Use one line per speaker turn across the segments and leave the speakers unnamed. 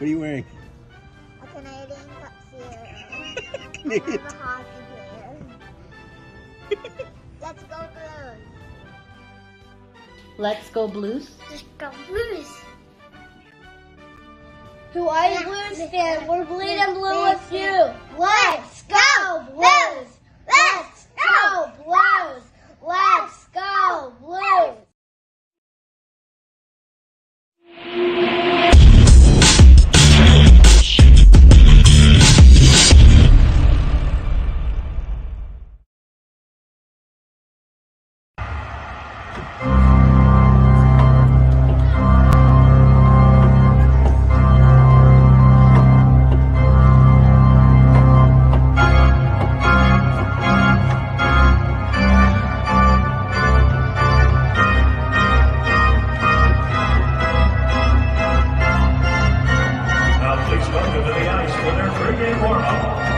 are you wearing?
A Canadian Cup series.
Canadian.
I'm a hockey player. Let's go Blues.
Let's go Blues.
Let's go Blues.
Who are you, Blues fan? We're bleeding blue with you. Let's go Blues! Let's go Blues! Let's go Blues!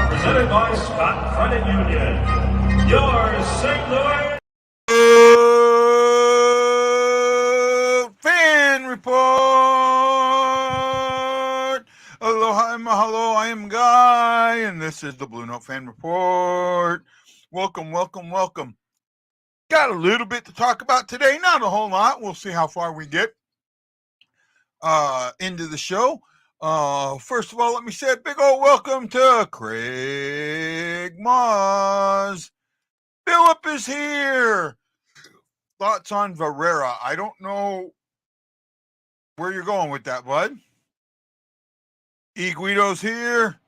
Presented by Scott Credit Union. Your St. Louis
Fan Report. Aloha and mahalo. I am Guy, and this is the BlueNote Fan Report. Welcome, welcome, welcome. Got a little bit to talk about today. Not a whole lot. We'll see how far we get into the show. First of all, let me say a big old welcome to Craig Moz. Philip is here. Thoughts on Varera? I don't know where you're going with that, bud. E. Guido's here.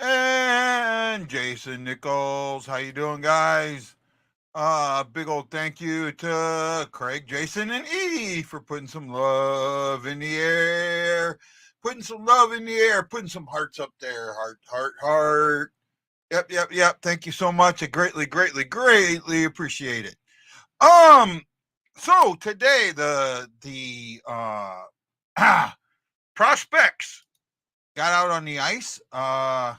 And Jason Nichols. How you doing, guys? Big old thank you to Craig, Jason, and Edie for putting some love in the air. Putting some love in the air, putting some hearts up there. Heart, heart, heart. Yep. Thank you so much. I greatly appreciate it. So today the prospects got out on the ice. I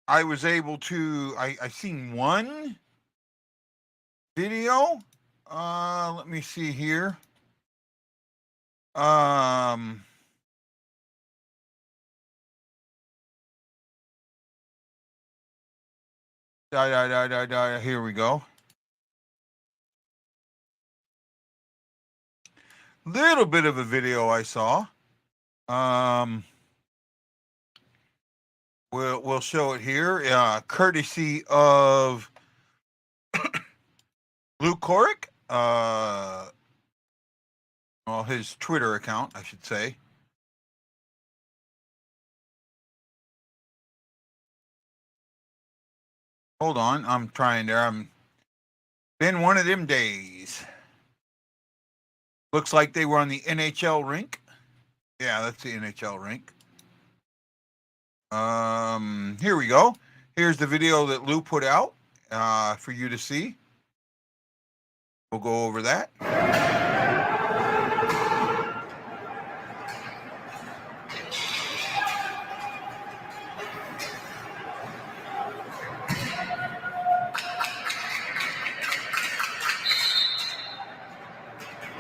was able to I seen one video. Let me see here. Here we go. Little bit of a video I saw. We'll show it here. Courtesy of Luke Coric. Well, his Twitter account, I should say. Hold on, I'm trying there. I'm been one of them days. Looks like they were on the NHL rink. Yeah, that's the NHL rink. Here we go. Here's the video that Lou put out for you to see. We'll go over that.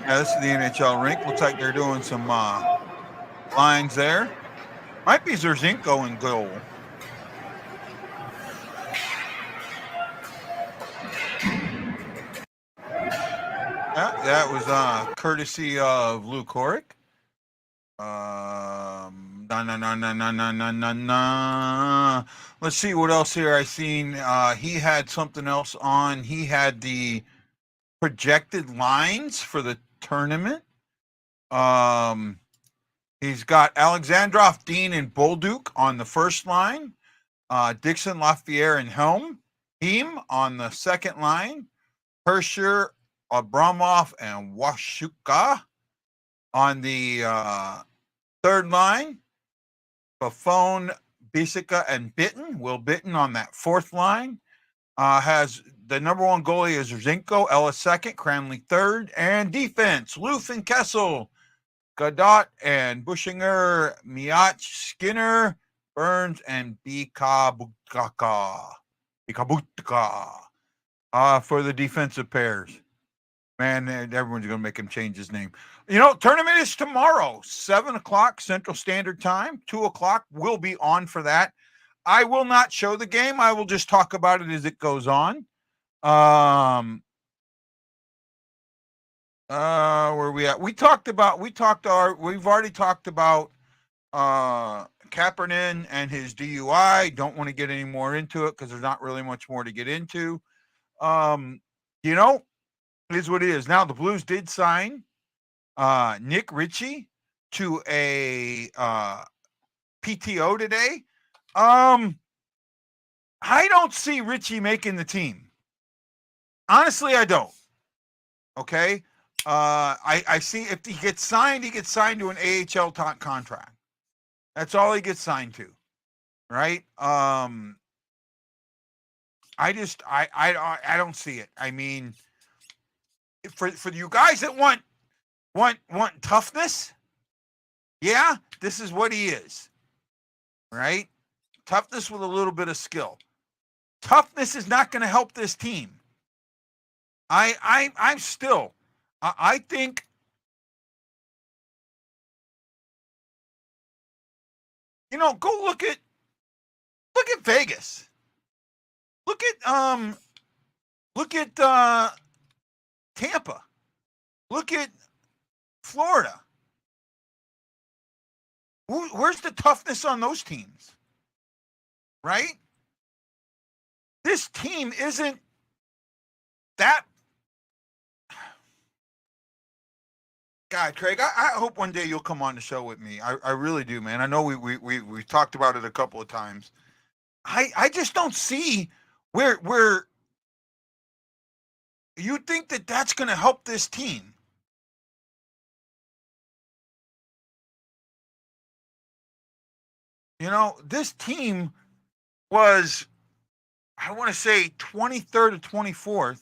Yeah, this is the NHL rink. Looks like they're doing some lines there. Might be Zerzinko in goal. Yeah, that was courtesy of Lou Coric. Let's see what else here I seen. He had something else on. He had the projected lines for the tournament. He's got Alexandrov, Dean, and Bolduc on the first line. Dixon, Lafayette, and Helm on the second line. Hersher, Abramov, and Washuka on the third line. Buffon, Bisica, and Will Bitten on that fourth line. Has the number one goalie is Zinko, Ellis second, Cranley third, and defense, Loof and Kessel, Godot and Bushinger, Miach, Skinner, Burns, and Bikabutka for the defensive pairs. Man, everyone's going to make him change his name. You know, tournament is tomorrow, 7 o'clock Central Standard Time. 2 o'clock. We'll be on for that. I will not show the game. I will just talk about it as it goes on. Where are we at? We've already talked about Kaepernick and his DUI. Don't want to get any more into it because there's not really much more to get into. You know, it is what it is. Now the Blues did sign Nick Ritchie to a PTO today. I don't see Ritchie making the team. Honestly, I don't. Okay. I see if he gets signed to an AHL contract. That's all he gets signed to. Right. I don't see it. I mean, for you guys that want toughness, yeah, this is what he is. Right? Toughness with a little bit of skill. Toughness is not going to help this team. I think, you know, go look at Vegas. Look at Tampa. Look at Florida. Where's the toughness on those teams? Right? This team isn't that. God, Craig, I hope one day you'll come on the show with me. I really do, man. I know we talked about it a couple of times. I just don't see where you think that's going to help this team. You know, this team was, I want to say, 23rd or 24th.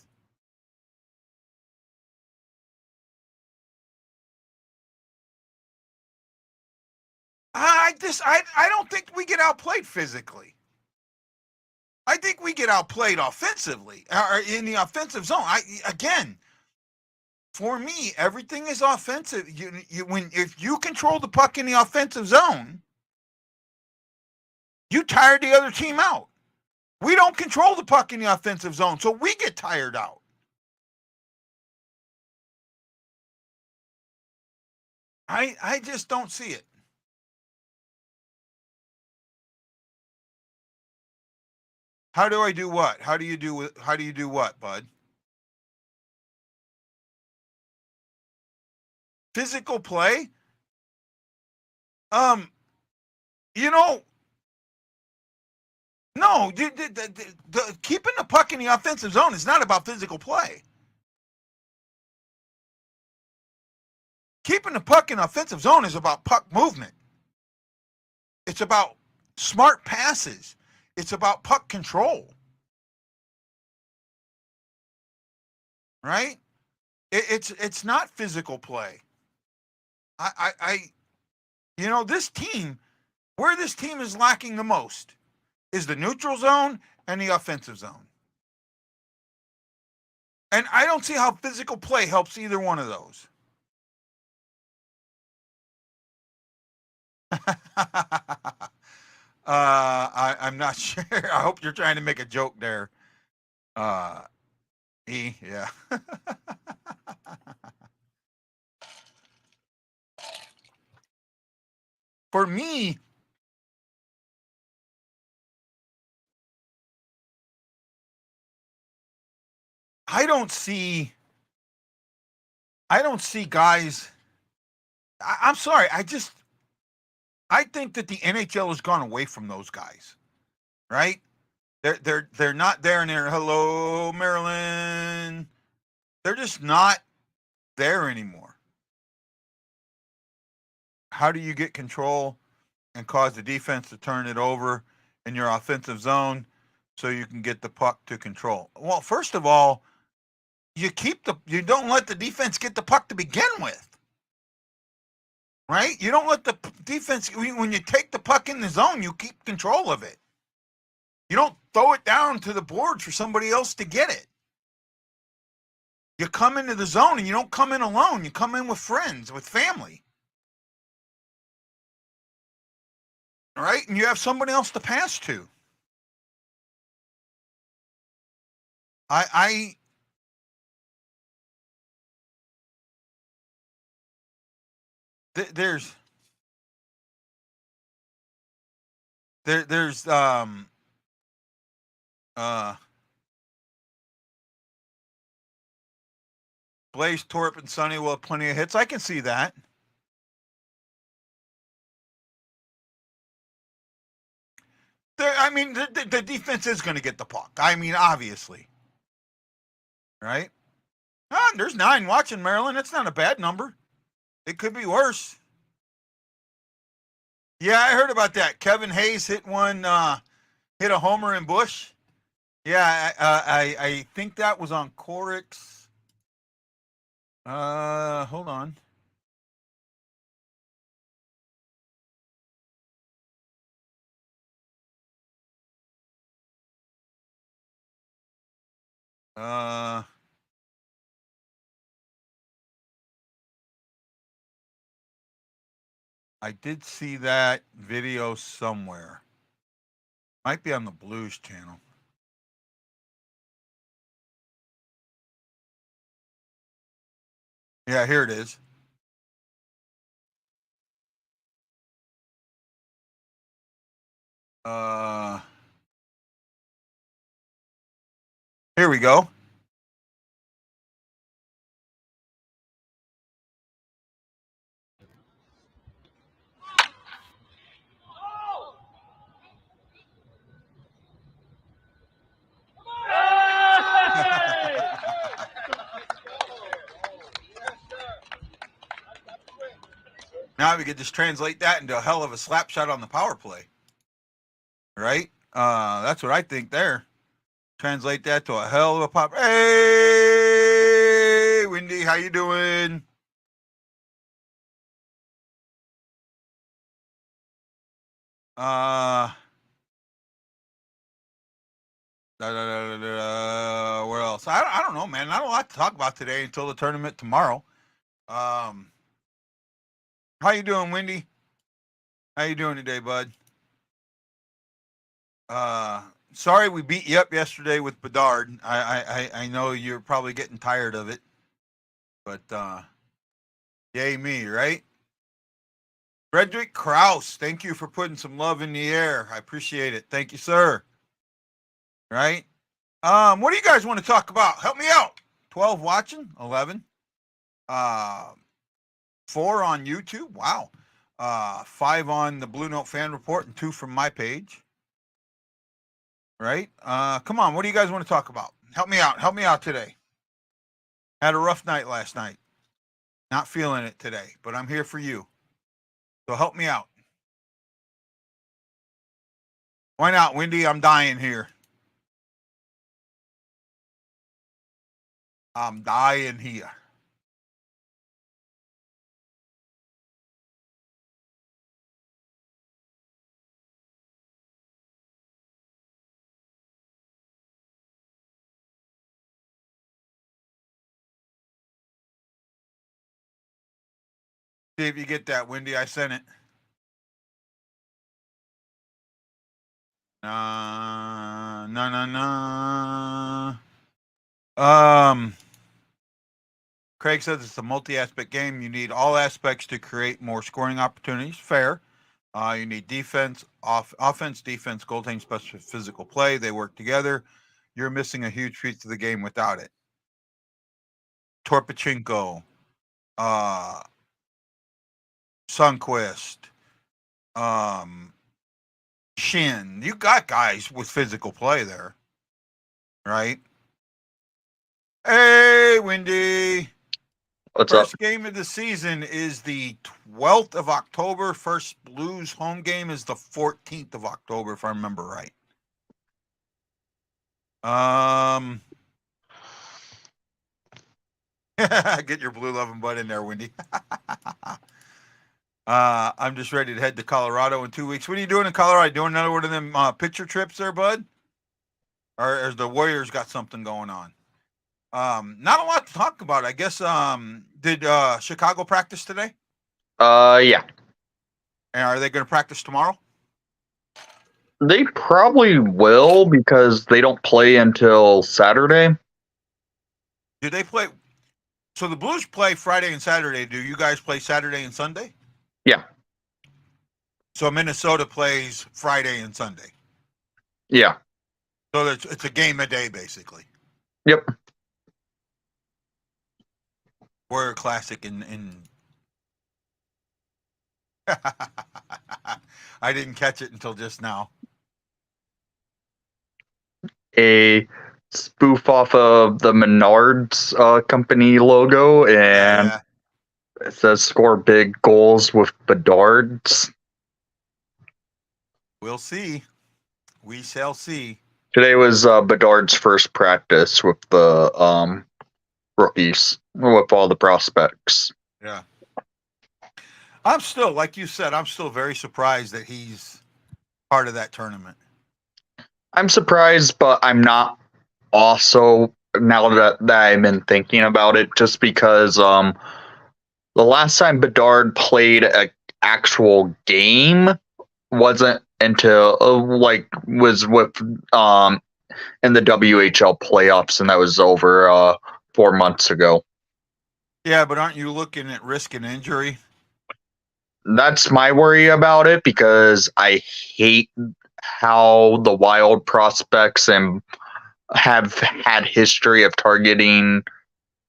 I don't think we get outplayed physically. I think we get outplayed offensively, or in the offensive zone. For me, everything is offensive. If you control the puck in the offensive zone, you tire the other team out. We don't control the puck in the offensive zone, so we get tired out. I just don't see it. How do I do what? How do you do what, bud? Physical play? You know, no, keeping the puck in the offensive zone is not about physical play. Keeping the puck in the offensive zone is about puck movement. It's about smart passes. It's about puck control. Right? It's not physical play. You know, this team, where this team is lacking the most is the neutral zone and the offensive zone. And I don't see how physical play helps either one of those. I'm not sure. I hope you're trying to make a joke there. Yeah. For me, I don't see guys. I'm sorry. I think that the NHL has gone away from those guys, right? They're not there and they're, hello, Maryland. They're just not there anymore. How do you get control and cause the defense to turn it over in your offensive zone so you can get the puck to control? Well, first of all, you don't let the defense get the puck to begin with. Right? You don't let the defense, when you take the puck in the zone, you keep control of it. You don't throw it down to the board for somebody else to get it. You come into the zone and you don't come in alone. You come in with friends, with family. All right? And you have somebody else to pass to. There's Blaze, Torp, and Sonny will have plenty of hits. I can see that. The defense is going to get the puck. I mean, obviously. Right? There's 9 watching, Maryland. That's not a bad number. It could be worse. Yeah, I heard about that. Kevin Hayes hit a homer in Bush. Yeah, I think that was on Corix. Hold on. I did see that video somewhere. Might be on the Blues channel. Yeah, here it is. Here we go. Now we could just translate that into a hell of a slap shot on the power play. Right? That's what I think there. Translate that to a hell of a pop. Hey, Wendy, how you doing? Where else? I don't know, man. Not a lot to talk about today until the tournament tomorrow. How you doing, Wendy? How you doing today, bud? Sorry we beat you up yesterday with Bedard. I know you're probably getting tired of it, but yay me, right? Frederick Kraus, thank you for putting some love in the air. I appreciate it. Thank you, sir. Right? What do you guys want to talk about? Help me out. 12 watching, 11. 4 on YouTube. Wow. 5 on the BlueNote Fan Report and 2 from my page. Right? Come on. What do you guys want to talk about? Help me out. Help me out today. Had a rough night last night. Not feeling it today, but I'm here for you. So help me out. Why not, Wendy? I'm dying here. I'm dying here. See if you get that, Wendy. I sent it. No. Craig says it's a multi-aspect game. You need all aspects to create more scoring opportunities. Fair. You need defense, offense, defense, goaltending, special physical play. They work together. You're missing a huge piece of the game without it. Torpachenko, Sundqvist, Shin. You got guys with physical play there, right? Hey, Wendy.
What's
First
up?
game of the season is the 12th of October. First Blues home game is the 14th of October, if I remember right. Get your blue loving butt in there, Wendy. I'm just ready to head to Colorado in 2 weeks. What are you doing in Colorado? Doing another one of them picture trips there, bud? Or has the Warriors got something going on? Not a lot to talk about. I guess. Did Chicago practice today?
Yeah.
And are they going to practice tomorrow?
They probably will because they don't play until Saturday.
Do they play? So the Blues play Friday and Saturday. Do you guys play Saturday and Sunday?
Yeah.
So Minnesota plays Friday and Sunday.
Yeah.
So it's a game a day, basically.
Yep.
We're classic in I didn't catch it until just now.
A spoof off of the Menards company logo, and it says "Score big goals with Bedards."
We'll see. We shall see.
Today was Bedard's first practice with the rookies, with all the prospects.
Yeah. I'm still, like you said, I'm still very surprised that he's part of that tournament.
I'm surprised, but I'm not also, now that I've been thinking about it, just because the last time Bedard played an actual game wasn't until was with in the WHL playoffs, and that was over 4 months ago.
Yeah, but aren't you looking at risk and injury?
That's my worry about it, because I hate how the Wild prospects and have had history of targeting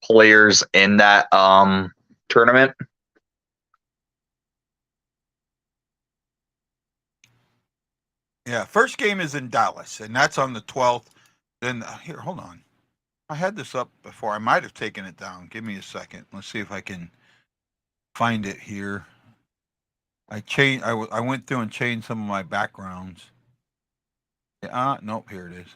players in that tournament.
Yeah, first game is in Dallas, and that's on the 12th. Then here, hold on. I had this up before. I might have taken it down. Give me a second. Let's see if I can find it here. I went through and changed some of my backgrounds. Nope, here it is.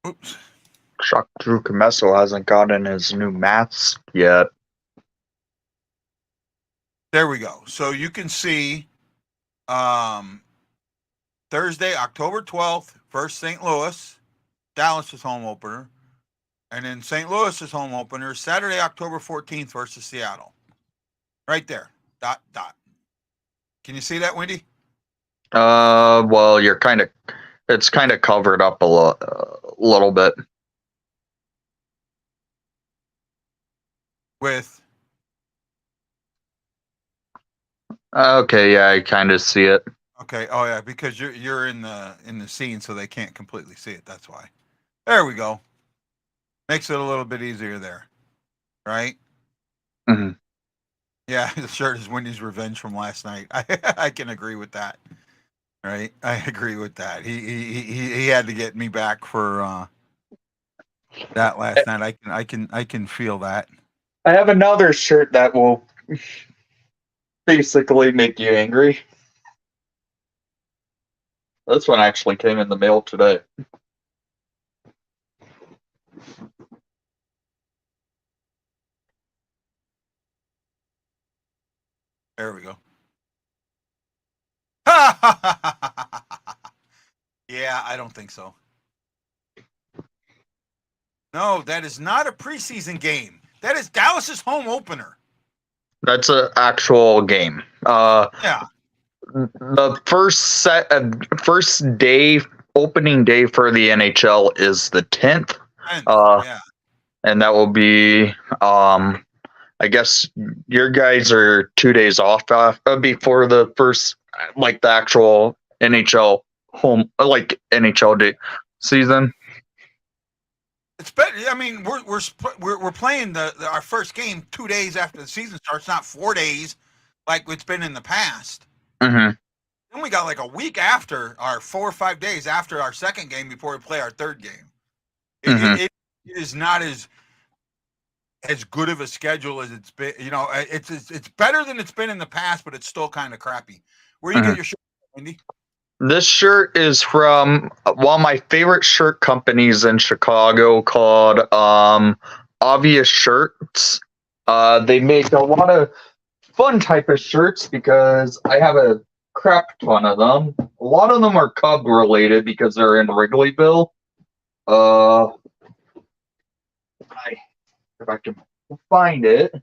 Oops.
Shocked Drew Comesso hasn't gotten his new mask yet.
There we go. So you can see Thursday, October 12th, first St. Louis. Dallas is home opener. And then St. Louis is home opener Saturday, October 14th versus Seattle. Right there. ... Can you see that, Wendy?
Well, it's kind of covered up a little bit.
With
Okay, yeah, I kind of see it.
okay, oh yeah, because you're in the scene, so they can't completely see it. That's why. There we go. Makes it a little bit easier there, right?
Mm-hmm.
Yeah, the shirt is Wendy's revenge from last night. I can agree with that. Right, I agree with that. He had to get me back for that last night. I can feel that.
I have another shirt that will basically make you angry. This one actually came in the mail today.
There we go. Yeah, I don't think so. No, that is not a preseason game. That is Dallas's home opener.
That's an actual game.
Yeah.
The first day, opening day for the NHL is the 10th.
Yeah.
And that will be, I guess your guys are 2 days off before the first, like the actual NHL home, like NHL day season.
It's better. I mean, we're playing our first game 2 days after the season starts, not 4 days like it's been in the past.
Mm-hmm.
Then we got like a week after, our 4 or 5 days after our second game before we play our third game. It is not as good of a schedule as it's been. You know, it's better than it's been in the past, but it's still kind of crappy. Where you get your shirt, Wendy?
This shirt is from one of my favorite shirt companies in Chicago called Obvious Shirts. They make a lot of fun type of shirts because I have crap ton of them. A lot of them are Cub related because they're in Wrigleyville. If I can find it,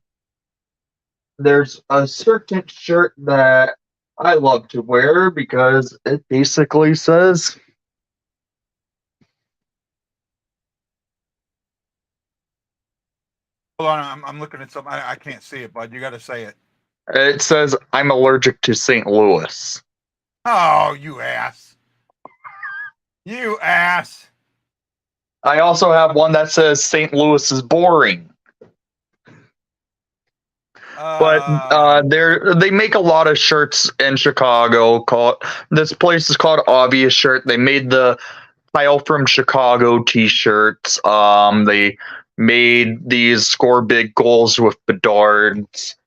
there's a certain shirt that I love to wear because it basically says,
Hold on, I'm looking at something. I can't see it, bud. You got to say it.
I'm allergic to St. Louis.
Oh, you ass. You ass.
I also have one that says St. Louis is boring. But they make a lot of shirts in Chicago. This place is called Obvious Shirt. They made the Kyle from Chicago T-shirts. They made these score big goals with Bedard's.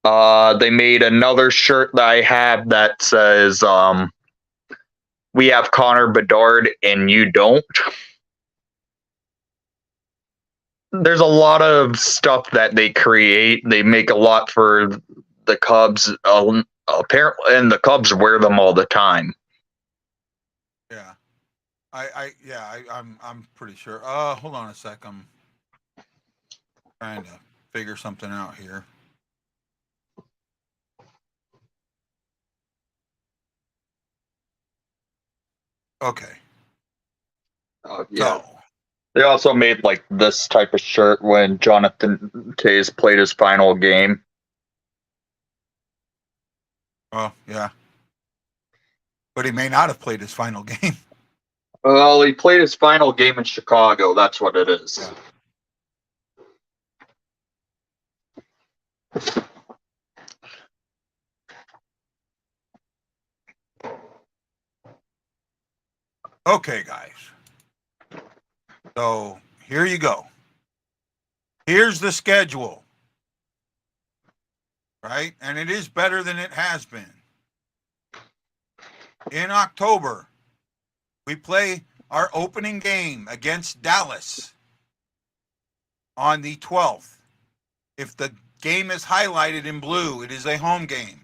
They made another shirt that I have that says we have Connor Bedard and you don't. There's a lot of stuff that they create. They make a lot for the Cubs. Apparently, and the Cubs wear them all the time.
Yeah. I'm pretty sure. Hold on a sec. I'm trying to figure something out here. Okay.
Yeah.
So,
They also made like this type of shirt when Jonathan Tays played his final game.
oh yeah. But he may not have played his final game.
Well, he played his final game in Chicago. That's what it is.
Yeah. Okay, guys. So here you go. Here's the schedule. Right? And it is better than it has been. In October, we play our opening game against Dallas on the 12th. If the game is highlighted in blue, it is a home game.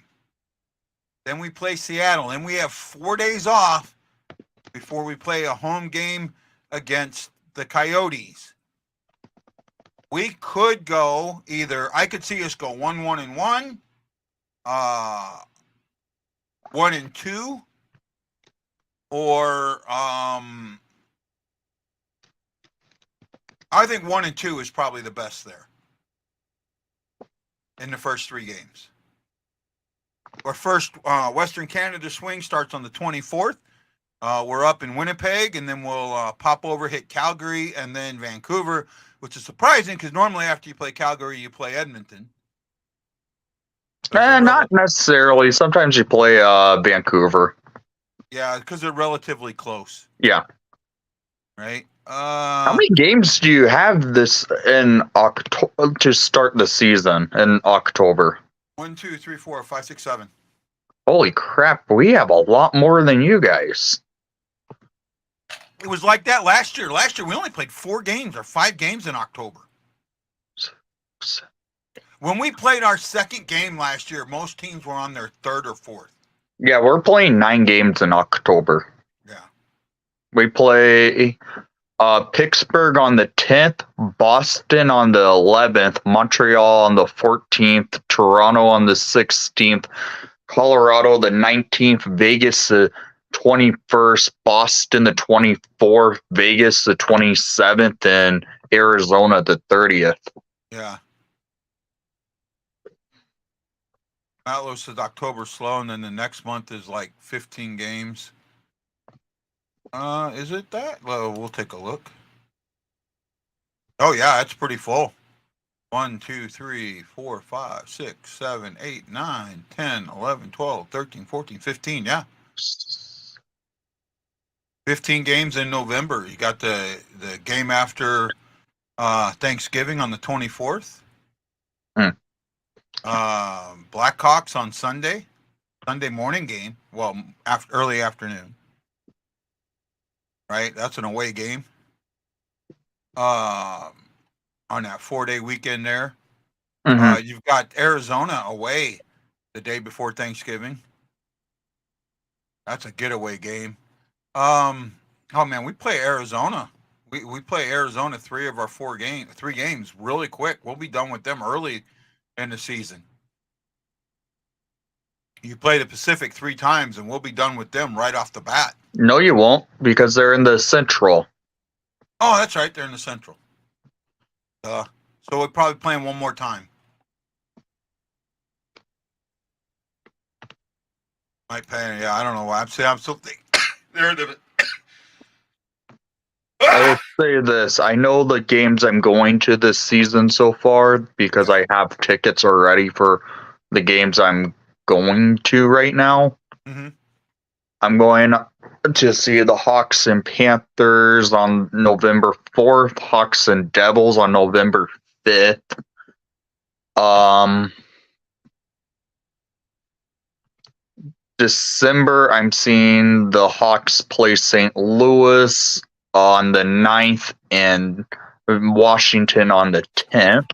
Then we play Seattle, and we have 4 days off before we play a home game against the Coyotes. We could go either, I could see us go 1-1-1, 1-2, or I think 1-2 is probably the best there in the first 3 games. Our first Western Canada swing starts on the 24th. We're up in Winnipeg, and then we'll pop over, hit Calgary, and then Vancouver, which is surprising because normally after you play Calgary, you play Edmonton.
Not necessarily. Sometimes you play Vancouver.
Yeah, because they're relatively close.
Yeah.
Right?
How many games do you have this in October to start the season in October?
1, 2, 3, 4, 5, 6, 7.
Holy crap, we have a lot more than you guys.
It was like that last year. Last year, we only played 4 games or 5 games in October. When we played our second game last year, most teams were on their 3rd or 4th.
Yeah, we're playing 9 games in October.
Yeah.
We play Pittsburgh on the 10th, Boston on the 11th, Montreal on the 14th, Toronto on the 16th, Colorado the 19th, Vegas the 21st, Boston the 24th, Vegas the 27th, and Arizona the 30th.
Yeah. Matlow says October slow, and then the next month is like 15 games. Is it that? Well, we'll take a look. Oh yeah, it's pretty full. 1, 2, 3, 4, 5, 6, 7, 8, 9, 10, 11, 12, 13, 14, 15. Yeah. 15 games in November. You got the game after Thanksgiving on the 24th. Blackhawks on Sunday morning game. Well, early afternoon. Right? That's an away game. On that 4-day weekend there.
Mm-hmm.
You've got Arizona away the day before Thanksgiving. That's a getaway game. Oh man, we play Arizona. We play Arizona three of our three games really quick. We'll be done with them early in the season. You play the Pacific three times, and we'll be done with them right off the bat.
No, you won't, because they're in the Central.
Oh, that's right. They're in the Central. So we're probably playing one more time. Might play. Yeah, I don't know why. I'm still thinking. They're the.
I will say this. I know the games I'm going to this season so far because I have tickets already for the games I'm going to right now.
Mm-hmm.
I'm going to see the Hawks and Panthers on November 4th, Hawks and Devils on November 5th. December, I'm seeing the Hawks play St. Louis on the 9th and Washington on the 10th.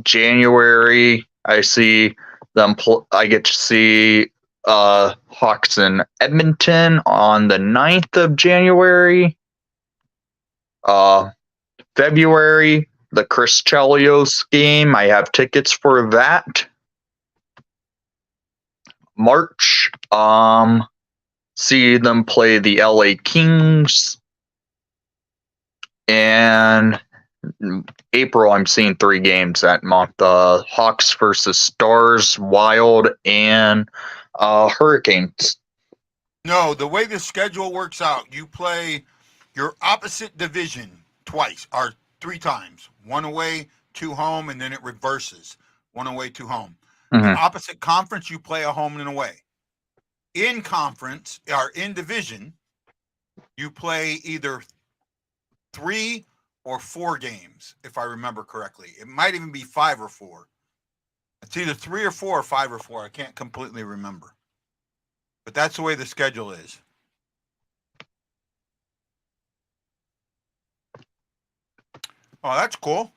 January, I see them. I get to see Hawks in Edmonton on the 9th of January. February, the Chris Chelios game. I have tickets for that. March, see them play the LA Kings. And April, I'm seeing three games that month. Hawks versus Stars, Wild, and Hurricanes.
No, the way the schedule works out, you play your opposite division twice or three times. One away, two home, and then it reverses. One away, two home. The
Mhm.
opposite conference, you play a home and an away. In conference or in division, you play either 3 or 4 games, if I remember correctly. It might even be 5 or 4. It's either 3 or 4 or 5 or 4. I can't completely remember. But that's the way the schedule is. Oh, that's cool.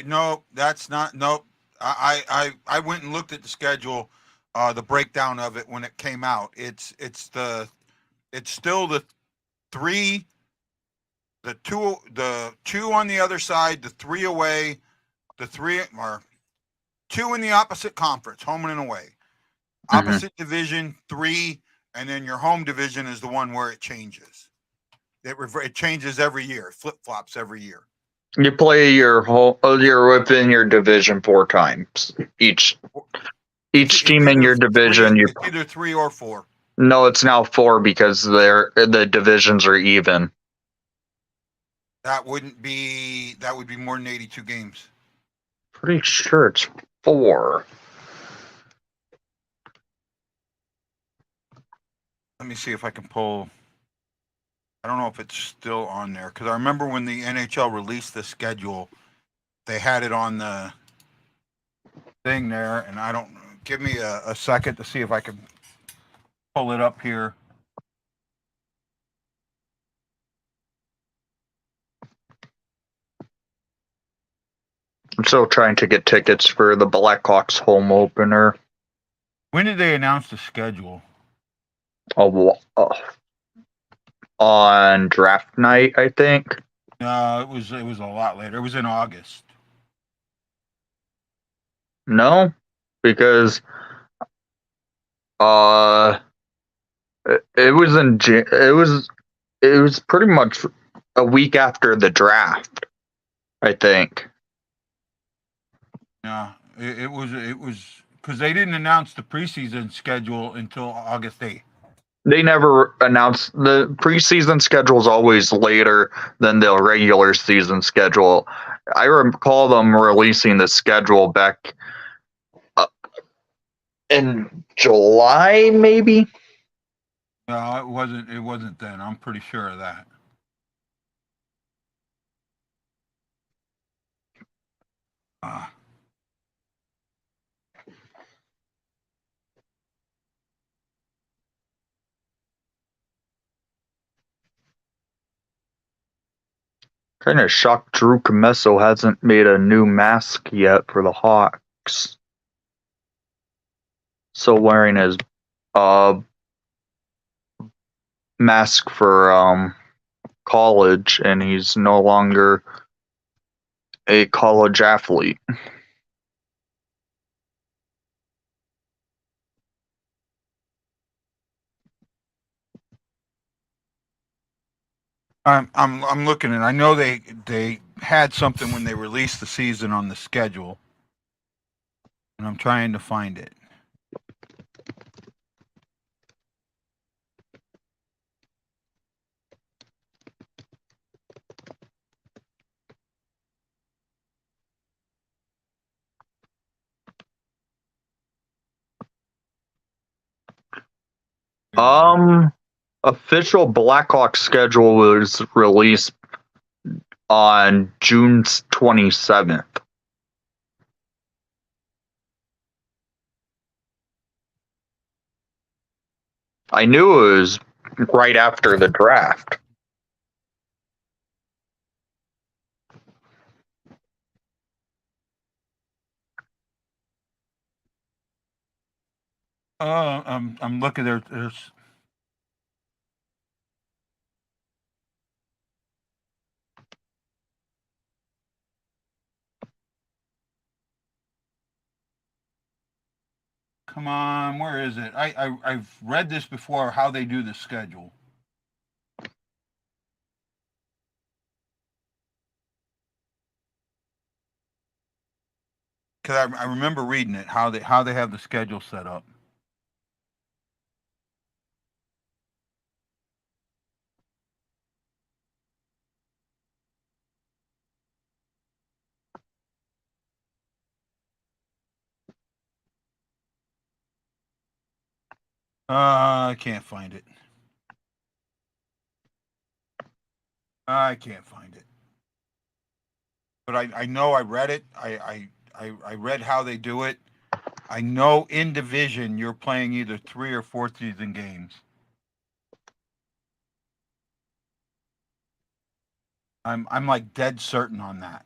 No, that's not. Nope. I went and looked at the schedule, the breakdown of it when it came out. It's still the 3, the 2 on the other side, the 3 away, the 3 or 2 in the opposite conference, home and away. Opposite division 3, and then your home division is the one where it changes. It changes every year. It flip flops every year.
You play you're within your division 4 times. Each team in your division.
It's either 3 or 4.
No, it's now 4 because the divisions are even.
That would be more than 82 games.
Pretty sure it's 4.
Let me see if I can pull. I don't know if it's still on there because I remember when the NHL released the schedule, they had it on the thing there, and I don't. Give me a second to see if I can pull it up here.
I'm still trying to get tickets for the Blackhawks home opener.
When did they announce the schedule?
On draft night, I think.
No, it was a lot later. It was in August.
No, because it was pretty much a week after the draft, I think.
Yeah, it was because they didn't announce the preseason schedule until August 8th.
They never announced the preseason schedule is always later than the regular season schedule. I recall them releasing the schedule back in July, maybe.
No, it wasn't. It wasn't then. I'm pretty sure of that.
Kind of shocked Drew Comesso hasn't made a new mask yet for the Hawks. Still wearing his mask for college, and he's no longer a college athlete.
I'm looking at. I know they had something when they released the season on the schedule, and I'm trying to find it.
Official Blackhawks schedule was released on June 27th. I knew it was right after the draft.
I'm looking there. There's Come on, where is it? I've read this before. How they do the schedule. Because I remember reading it. How they have the schedule set up. I can't find it. I can't find it. But I know I read it. I read how they do it. I know in division you're playing either 3 or 4 season games. I'm like dead certain on that.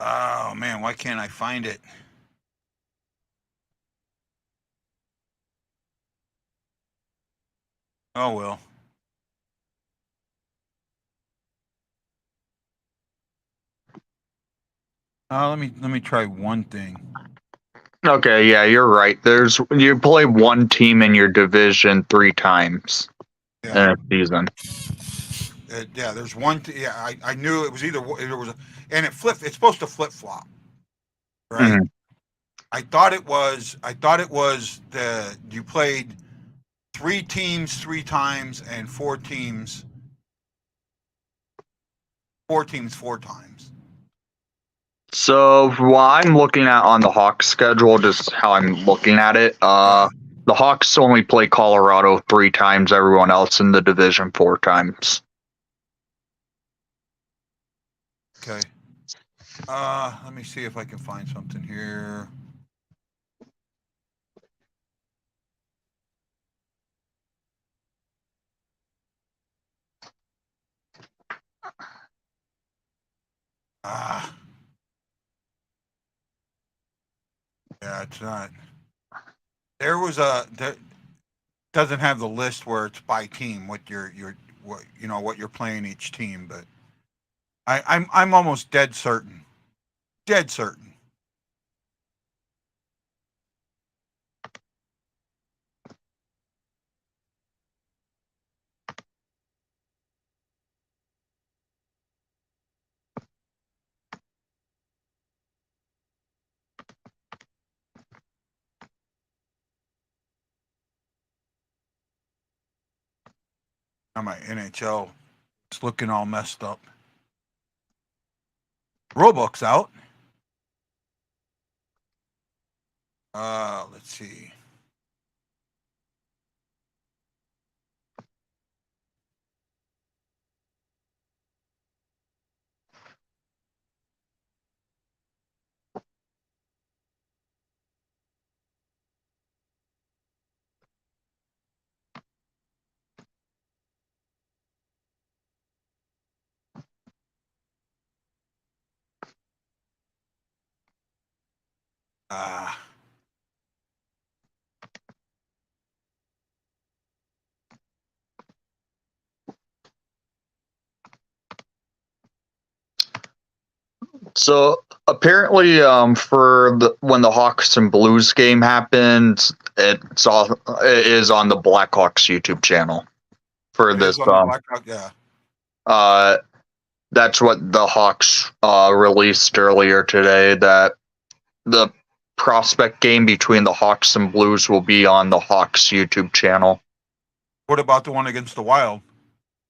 Oh man, why can't I find it? Oh well. Let me try one thing.
Okay, yeah, you're right. You play one team in your division 3 times in
Yeah,
a season.
yeah. There's one. Yeah, I knew it was either it was, and it flipped. It's supposed to flip flop, right?
Mhm.
I thought it was the you played 3 teams 3 times and 4 teams 4 times.
So what I'm looking at on the Hawks schedule, just how I'm looking at it,
Yeah.
the Hawks only play Colorado 3 times, everyone else in the division 4 times.
Okay. Let me see if I can find something here. Ah, yeah, it's not. There doesn't have the list where it's by team what what what you're playing each team, but I'm almost dead certain. Dead certain. Now my NHL, it's looking all messed up. Roebuck's out. Let's see.
So apparently, for when the Hawks and Blues game happened, it is on the Blackhawks YouTube channel for
It
this.
is on the Blackhawk, yeah.
That's what the Hawks released earlier today. That the prospect game between the Hawks and Blues will be on the Hawks YouTube channel.
What about the one against the Wild?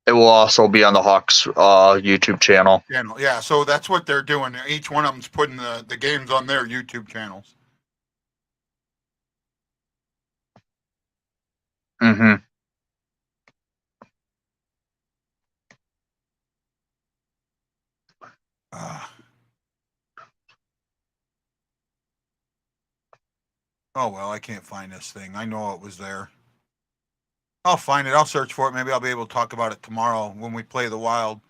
It will also be on the Hawks YouTube channel.
Yeah, so that's what they're doing. Each one of them's putting the games on their YouTube channels.
Mm-hmm.
Oh, well, I can't find this thing. I know it was there. I'll find it. I'll search for it. Maybe I'll be able to talk about it tomorrow when we play the Wild.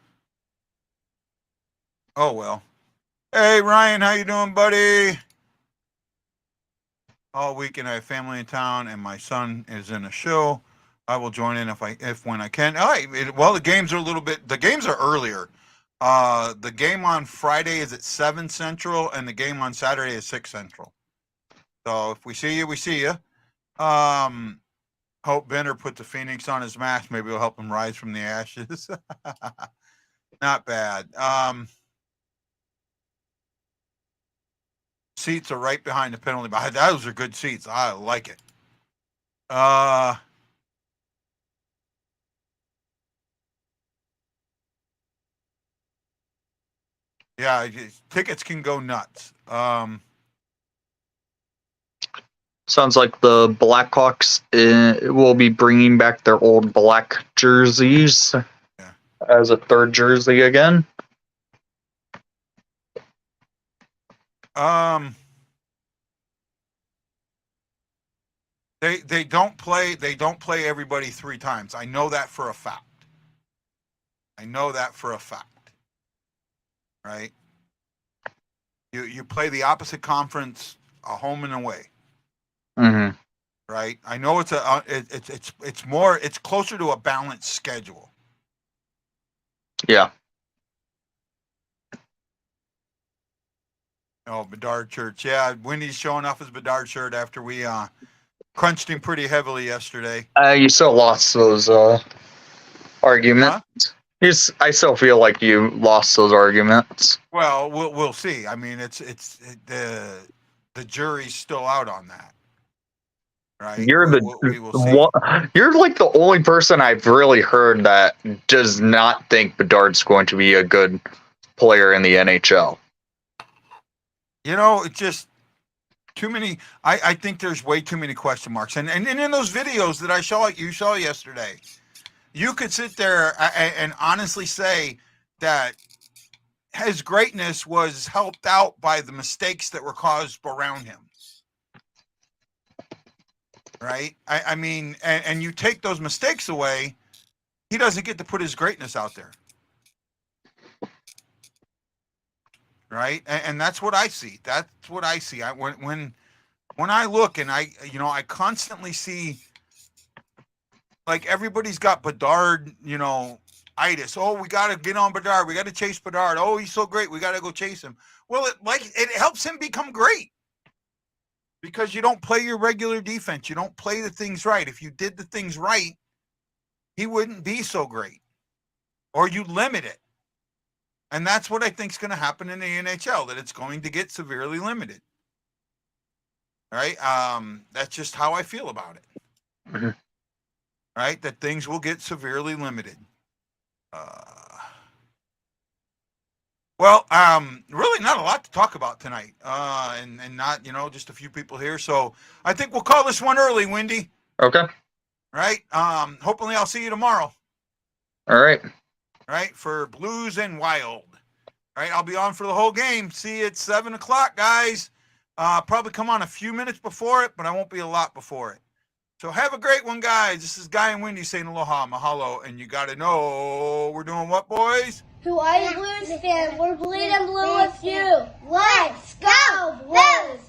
Oh, well. Hey, Ryan, how you doing, buddy? All weekend I have family in town, and my son is in a show. I will join in when I can. All right. Well, the games are the games are earlier. The game on Friday is at 7 Central, and the game on Saturday is 6 Central. So if we see you, we see you. Hope Bender put the Phoenix on his mask. Maybe it'll help him rise from the ashes. Not bad. Seats are right behind the penalty box. Those are good seats. I like it. Yeah, tickets can go nuts.
Sounds like the Blackhawks will be bringing back their old black jerseys as a third jersey again.
They don't play everybody 3 times. I know that for a fact. Right? You play the opposite conference a home and away.
Mm-hmm.
Right? I know it's closer to a balanced schedule.
Yeah.
Oh, Bedard shirts. Yeah, Wendy's showing off his Bedard shirt after we crunched him pretty heavily yesterday.
You still lost those arguments.
Huh?
I still feel like you lost those arguments.
Well, we'll see. I mean, the jury's still out on that. Right?
You're you're like the only person I've really heard that does not think Bedard's going to be a good player in the NHL.
You know, it's just too many. I think there's way too many question marks. And in those videos that you saw yesterday, you could sit there and honestly say that his greatness was helped out by the mistakes that were caused around him. Right? I mean, and you take those mistakes away, he doesn't get to put his greatness out there. Right? And that's what I see. When I look and I constantly see, like, everybody's got Bedard, itis. Oh, we got to get on Bedard. We got to chase Bedard. Oh, he's so great. We got to go chase him. Well, it helps him become great. Because you don't play your regular defense. You don't play the things right. If you did the things right, he wouldn't be so great. Or you limit it. And that's what I think is going to happen in the NHL, that it's going to get severely limited. Right? That's just how I feel about it.
Mm-hmm.
Right? That things will get severely limited. Well, really not a lot to talk about tonight, and not, just a few people here. So I think we'll call this one early, Wendy.
Okay.
Right? Hopefully I'll see you tomorrow.
All right.
Right? For Blues and Wild. Right? I'll be on for the whole game. See you at 7 o'clock, guys. Probably come on a few minutes before it, but I won't be a lot before it. So have a great one, guys. This is Guy and Wendy saying aloha, mahalo, and you got to know we're doing what, boys?
Who are you, Blues fan? We're bleeding blue with you. Let's go, Blues!